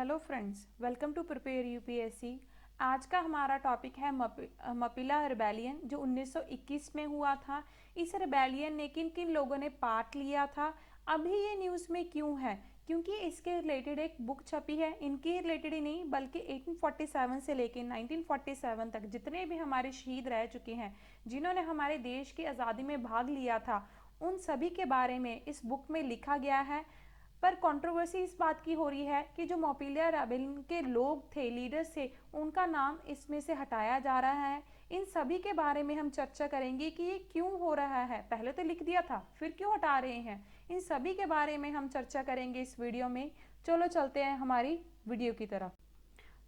Hello friends, welcome to prepare UPSC. आज का हमारा टॉपिक है मपिला रिबेलियन जो 1921 में हुआ था। इस रिबेलियन ने किन किन लोगों ने पार्ट लिया था, अभी ये न्यूज़ में क्यों है? क्योंकि इसके रिलेटेड एक बुक छपी है, इनके रिलेटेड ही नहीं बल्कि 1847 से लेकर 1947 तक जितने भी हमारे शहीद रह चुके हैं, जिन्होंने हमारे देश की आज़ादी में भाग लिया था, उन सभी के बारे में इस बुक में लिखा गया है। पर कंट्रोवर्सी इस बात की हो रही है कि जो मोपिलिया रेबेलियन के लोग थे, लीडर्स थे, उनका नाम इसमें से हटाया जा रहा है। इन सभी के बारे में हम चर्चा करेंगे कि ये क्यों हो रहा है। पहले तो लिख दिया था, फिर क्यों हटा रहे हैं? इन सभी के बारे में हम चर्चा करेंगे इस वीडियो में। चलो चलते हैं हमारी वीडियो की तरफ।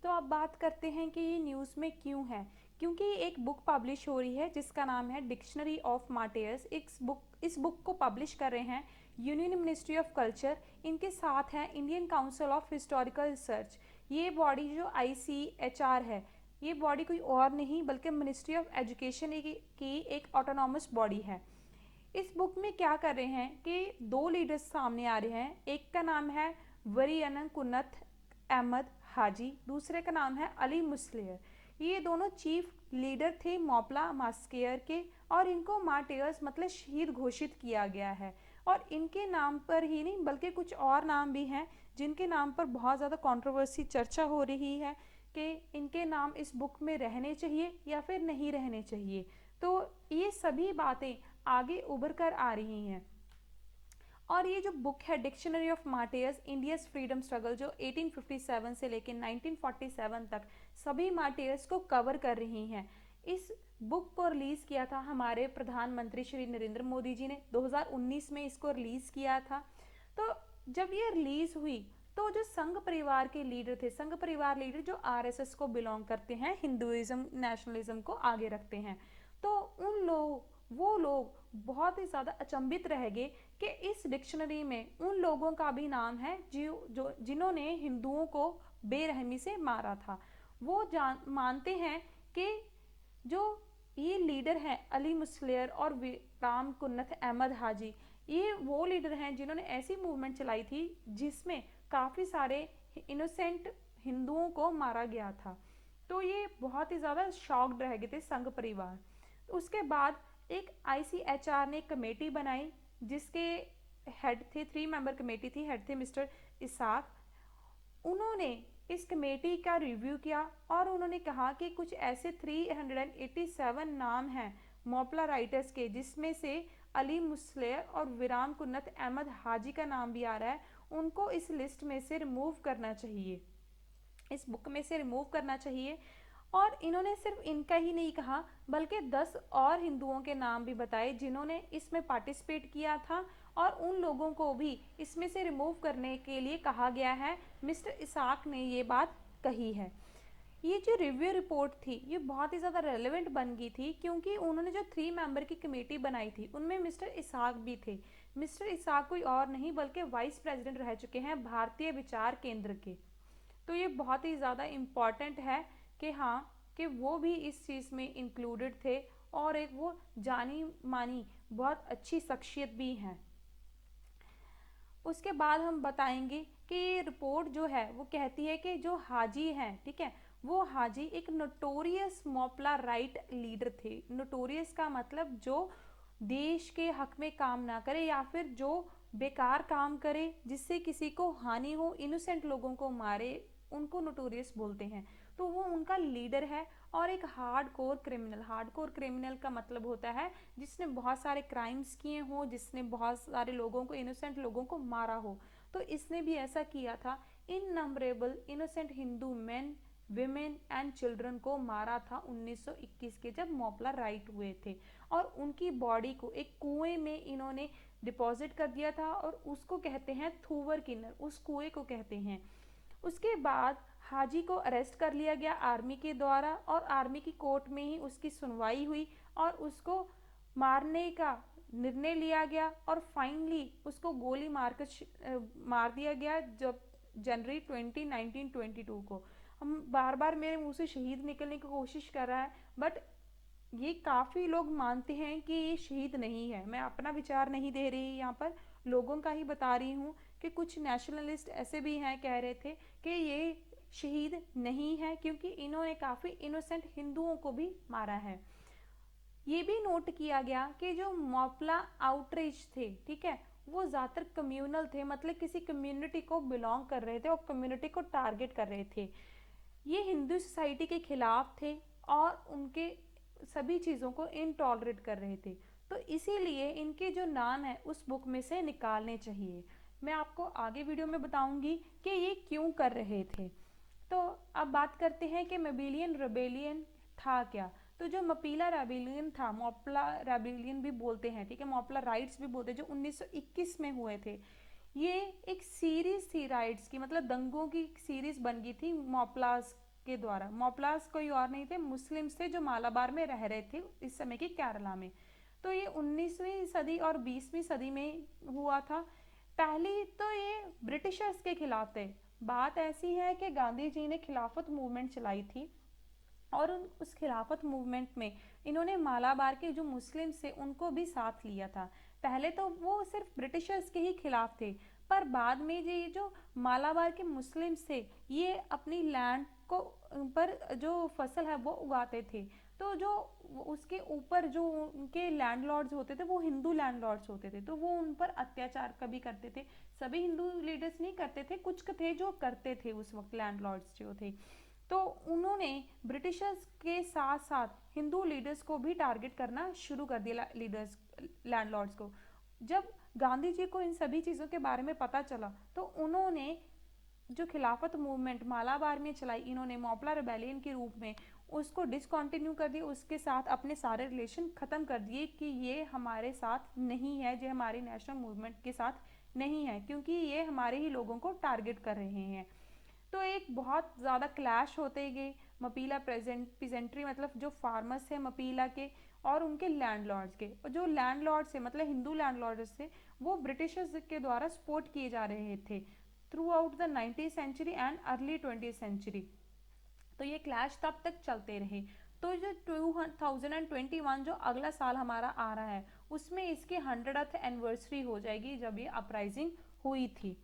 तो अब बात करते हैं कि ये न्यूज़ में क्यों है। क्योंकि एक बुक पब्लिश हो रही है जिसका नाम है डिक्शनरी ऑफ मार्टियर्स। इस बुक को पब्लिश कर रहे हैं यूनियन मिनिस्ट्री ऑफ कल्चर। इनके साथ है Indian council of historical research. ये बॉडी जो ICHR है, ये बॉडी कोई और नहीं बल्कि मिनिस्ट्री ऑफ एजुकेशन की एक ऑटोनॉमस बॉडी है। इस बुक में क्या कर रहे हैं कि दो लीडर्स सामने आ रहे हैं। एक का नाम है वरीअन कुन्नत अहमद हाजी, दूसरे का नाम है अली मुस्लियर। ये दोनों चीफ लीडर थे मोपला मास्केयर के, और इनको मार्टियर्स मतलब शहीद घोषित किया गया है। और इनके नाम पर ही नहीं बल्कि कुछ और नाम भी हैं जिनके नाम पर बहुत ज़्यादा कंट्रोवर्सी चर्चा हो रही है कि इनके नाम इस बुक में रहने चाहिए या फिर नहीं रहने चाहिए। तो ये सभी बातें आगे उभर कर आ रही हैं। और ये जो बुक है dictionary of martyrs Indians freedom struggle, जो 1857 से लेकर 1947 तक सभी मार्टियर्स को कवर कर रही हैं। इस बुक को रिलीज़ किया था हमारे प्रधानमंत्री श्री नरेंद्र मोदी जी ने 2019 में इसको रिलीज़ किया था। तो जब ये रिलीज़ हुई तो जो संघ परिवार के लीडर थे, संघ परिवार लीडर जो RSS को बिलोंग करते हैं, हिंदुइज्म नेशनलिज्म को आगे रखते हैं, तो वो लोग बहुत ही ज़्यादा अचंभित रह गए कि इस डिक्शनरी में उन लोगों का भी नाम है जो जिन्होंने हिंदुओं को बेरहमी से मारा था। वो मानते हैं कि जो ये लीडर हैं अली मुस्लियर और राम कुन्नत अहमद हाजी, ये वो लीडर हैं जिन्होंने ऐसी मूवमेंट चलाई थी जिसमें काफ़ी सारे इनोसेंट हिंदुओं को मारा गया था। तो ये बहुत ही ज़्यादा शॉक्ड रह गए थे संघ परिवार। उसके बाद एक ICHR ने कमेटी बनाई जिसके हेड थे, 3 मेंबर कमेटी थी, हेड थे मिस्टर इसाक। उन्होंने इस कमेटी का रिव्यू किया और उन्होंने कहा कि कुछ ऐसे 387 नाम हैं मोपला राइटर्स के, जिसमें से अली मुस्लियर और विराम कुन्नत अहमद हाजी का नाम भी आ रहा है। उनको इस लिस्ट में से रिमूव करना चाहिए, इस बुक में से रिमूव करना चाहिए। और इन्होंने सिर्फ इनका ही नहीं कहा बल्कि 10 और हिंदुओं के नाम भी बताए जिन्होंने इसमें पार्टिसिपेट किया था, और उन लोगों को भी इसमें से रिमूव करने के लिए कहा गया है। मिस्टर इसाक ने ये बात कही है। ये जो रिव्यू रिपोर्ट थी ये बहुत ही ज़्यादा रेलेवेंट बन गई थी क्योंकि उन्होंने जो 3 मेंबर की कमेटी बनाई थी उनमें मिस्टर इसाक भी थे। मिस्टर इसाक कोई और नहीं बल्कि वाइस प्रेसिडेंट रह चुके हैं भारतीय विचार केंद्र के। तो ये बहुत ही ज़्यादा इम्पॉर्टेंट है कि हाँ, कि वो भी इस चीज़ में इंक्लूडेड थे, और एक वो जानी मानी बहुत अच्छी शख्सियत भी हैं। उसके बाद हम बताएंगे कि ये रिपोर्ट जो है वो कहती है कि जो हाजी हैं, ठीक है, वो हाजी एक नोटोरियस मोपला राइट लीडर थे। नोटोरियस का मतलब जो देश के हक में काम ना करे या फिर जो बेकार काम करे जिससे किसी को हानि हो, इनोसेंट लोगों को मारे, उनको नोटोरियस बोलते हैं। तो वो उनका लीडर है। और एक हार्ड कोर क्रिमिनल का मतलब होता है जिसने बहुत सारे क्राइम्स किए हों, जिसने बहुत सारे लोगों को, इनोसेंट लोगों को मारा हो। तो इसने भी ऐसा किया था, innumerable innocent Hindu men, women and children को मारा था 1921 के, जब मोपला राइट हुए थे। और उनकी बॉडी को एक कुएं में इन्होंने डिपॉजिट कर दिया था, और उसको कहते हैं थूवर किन्नर, उस कुएं को कहते हैं। उसके बाद हाजी को अरेस्ट कर लिया गया आर्मी के द्वारा, और आर्मी की कोर्ट में ही उसकी सुनवाई हुई और उसको मारने का निर्णय लिया गया, और फाइनली उसको गोली मारकर मार दिया गया जब जनवरी 20 1922 को। हम बार बार मेरे मुंह से शहीद निकलने की कोशिश कर रहा है, बट ये काफ़ी लोग मानते हैं कि ये शहीद नहीं है। मैं अपना विचार नहीं दे रही यहाँ पर, लोगों का ही बता रही हूँ कि कुछ नेशनलिस्ट ऐसे भी हैं कह रहे थे कि ये शहीद नहीं है क्योंकि इन्होंने काफ़ी इनोसेंट हिंदुओं को भी मारा है। ये भी नोट किया गया कि जो मॉपला आउटरीच थे, ठीक है, वो ज़्यादातर कम्युनल थे, मतलब किसी कम्युनिटी को बिलोंग कर रहे थे और कम्युनिटी को टारगेट कर रहे थे। ये हिंदू सोसाइटी के खिलाफ थे और उनके सभी चीज़ों को इनटॉलरेट कर रहे थे। तो इसीलिए इनके जो नाम है उस बुक में से निकालने चाहिए। मैं आपको आगे वीडियो में बताऊंगी कि ये क्यों कर रहे थे। तो अब बात करते हैं कि मपीलियन रेबेलियन था क्या। तो जो मपीला रेबेलियन था, मॉपला रेबेलियन भी बोलते हैं, ठीक है, मॉपला राइट्स भी बोलते हैं, जो 1921 में हुए थे। ये एक सीरीज थी राइट्स की, मतलब दंगों की सीरीज बन गई थी मॉपलास के द्वारा। मॉपलास कोई और नहीं थे, मुस्लिम्स थे जो मालाबार में रह रहे थे इस समय की केरला में। तो ये 19वीं सदी और 20वीं सदी में हुआ था। पहली तो ये ब्रिटिशर्स के खिलाफ थे। बात ऐसी है कि गांधी जी ने खिलाफत मूवमेंट चलाई थी और उस खिलाफत मूवमेंट में इन्होंने मालाबार के जो मुस्लिम थे उनको भी साथ लिया था। पहले तो वो सिर्फ ब्रिटिशर्स के ही खिलाफ थे, पर बाद में ये जो मालाबार के मुस्लिम थे ये अपनी लैंड को पर जो फसल है वो उगाते थे। तो जो उसके ऊपर जो उनके लैंडलॉर्ड्स होते थे वो हिंदू लैंडलॉर्ड्स होते थे, तो वो उन पर अत्याचार कभी करते थे। सभी हिंदू लीडर्स नहीं करते थे, कुछ थे जो करते थे उस वक्त, लैंडलॉर्ड्स जो थे। तो उन्होंने ब्रिटिशर्स के साथ साथ हिंदू लीडर्स को भी टारगेट करना शुरू कर दिया, लीडर्स लैंडलॉर्ड्स को। जब गांधी जी को इन सभी चीज़ों के बारे में पता चला तो उन्होंने जो खिलाफत मूवमेंट मालाबार में चलाई, इन्होंने मॉपला रिबेलियन के रूप में उसको डिसकंटिन्यू कर दिया, उसके साथ अपने सारे रिलेशन ख़त्म कर दिए कि ये हमारे साथ नहीं है, ये हमारी नेशनल मूवमेंट के साथ नहीं है, क्योंकि ये हमारे ही लोगों को टारगेट कर रहे हैं। तो एक बहुत ज़्यादा क्लैश होते गए मपीला पिजेंट्री, मतलब जो फार्मर्स थे मपीला के, और उनके लैंडलॉर्ड्स के। और जो लैंडलॉर्ड्स थे, मतलब हिंदू लैंडलॉर्ड्स थे, वो ब्रिटिशर्स के द्वारा सपोर्ट किए जा रहे थे throughout the 19th century and early 20th century. तो ये क्लैश तब तक चलते रहे। तो जो 2021 जो अगला साल हमारा आ रहा है उसमें इसकी 100th एनिवर्सरी हो जाएगी जब ये अपराइजिंग हुई थी।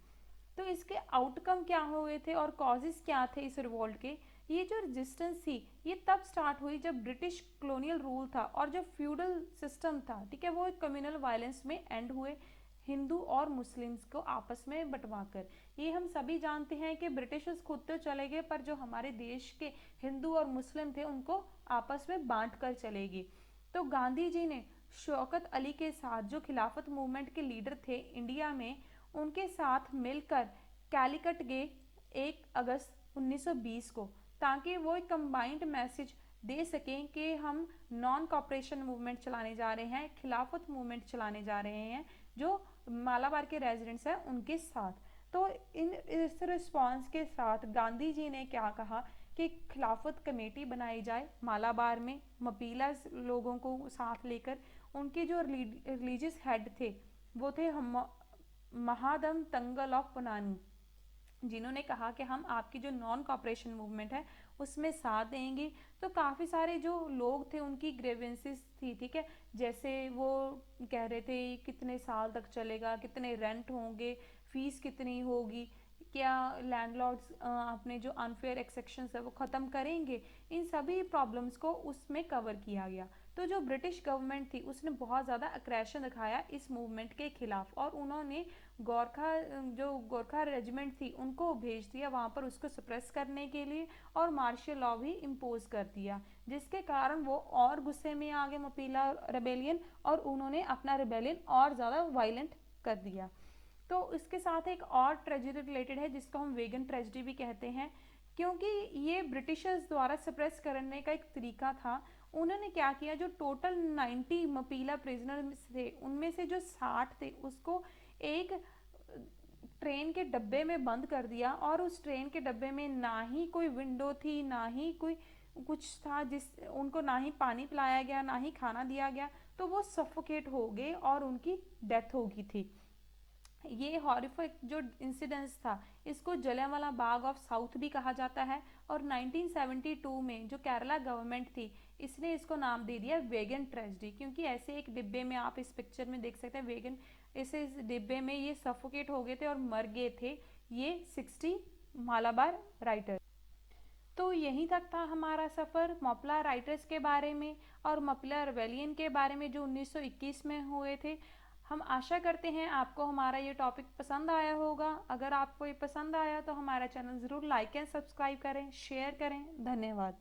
तो इसके आउटकम क्या हुए थे और कॉजेस क्या थे इस रिवॉल्ट के। ये जो रेजिस्टेंस थी ये तब स्टार्ट हुई जब ब्रिटिश कॉलोनियल रूल था और जो फ्यूडल सिस्टम था, ठीक है, वो एक कम्युनल वायलेंस में एंड हुए, हिंदू और मुस्लिम्स को आपस में बंटवाकर। ये हम सभी जानते हैं कि ब्रिटिशर्स खुद तो चले गए पर जो हमारे देश के हिंदू और मुस्लिम थे उनको आपस में बांट कर चले गए। तो गांधी जी ने शौकत अली के साथ, जो खिलाफत मूवमेंट के लीडर थे इंडिया में, उनके साथ मिलकर कैलिकट गए 1 अगस्त 1920 को, ताकि वो एक कंबाइंड मैसेज दे सकें कि हम नॉन कॉपरेशन मूवमेंट चलाने जा रहे हैं, खिलाफत मूवमेंट चलाने जा रहे हैं जो मालाबार के रेजिडेंट्स हैं उनके साथ। तो इस रिस्पांस के साथ गांधी जी ने क्या कहा कि खिलाफत कमेटी बनाई जाए मालाबार में, मपीला लोगों को साथ लेकर। उनके जो रिलीजियस हेड थे वो थे हम महादम तंगल ऑफ पुनानी, जिन्होंने कहा कि हम आपकी जो नॉन कॉपरेशन मूवमेंट है उसमें साथ देंगे। तो काफ़ी सारे जो लोग थे उनकी ग्रेवेंसेस थी, ठीक है, जैसे वो कह रहे थे कितने साल तक चलेगा, कितने रेंट होंगे, फीस कितनी होगी, क्या लैंडलॉर्ड्स अपने जो अनफेयर एक्सेक्शंस है वो ख़त्म करेंगे। इन सभी प्रॉब्लम्स को उसमें कवर किया गया। तो जो ब्रिटिश गवर्नमेंट थी उसने बहुत ज़्यादा अग्रेशन दिखाया इस मूवमेंट के खिलाफ और उन्होंने गोरखा रेजिमेंट थी उनको भेज दिया वहाँ पर उसको सप्रेस करने के लिए और मार्शल लॉ भी इम्पोज कर दिया, जिसके कारण वो और गुस्से में आ गए मपीला रेबेलियन और उन्होंने अपना रेबेलियन और ज़्यादा वायलेंट कर दिया। तो इसके साथ एक और ट्रेजेडी रिलेटेड है जिसको हम वेगन ट्रेजेडी भी कहते हैं, क्योंकि ये ब्रिटिशर्स द्वारा सप्रेस करने का एक तरीका था। उन्होंने क्या किया, जो टोटल 90 मपीला प्रिजनर थे उनमें से जो 60 थे उसको एक ट्रेन के डब्बे में बंद कर दिया और उस ट्रेन के डब्बे में ना ही कोई विंडो थी, ना ही कोई कुछ था, जिस उनको ना ही पानी पिलाया गया ना ही खाना दिया गया। तो वो सफोकेट हो गए और उनकी डेथ हो गई थी। ये हॉरिफिक जो इंसिडेंस था इसको जलियांवाला बाग ऑफ साउथ भी कहा जाता है। और 1972 में जो केरला गवर्नमेंट थी इसने इसको नाम दे दिया वेगन ट्रेजेडी, क्योंकि ऐसे एक डिब्बे में, आप इस पिक्चर में देख सकते हैं वेगन, ऐसे इस डिब्बे में ये सफोकेट हो गए थे और मर गए थे ये 60 मालाबार राइटर। तो यहीं तक था हमारा सफ़र मॉपला राइटर्स के बारे में और मॉपला रिबेलियन के बारे में जो 1921 में हुए थे। हम आशा करते हैं आपको हमारा ये टॉपिक पसंद आया होगा। अगर आपको ये पसंद आया तो हमारा चैनल ज़रूर लाइक एंड सब्सक्राइब करें, शेयर करें। धन्यवाद।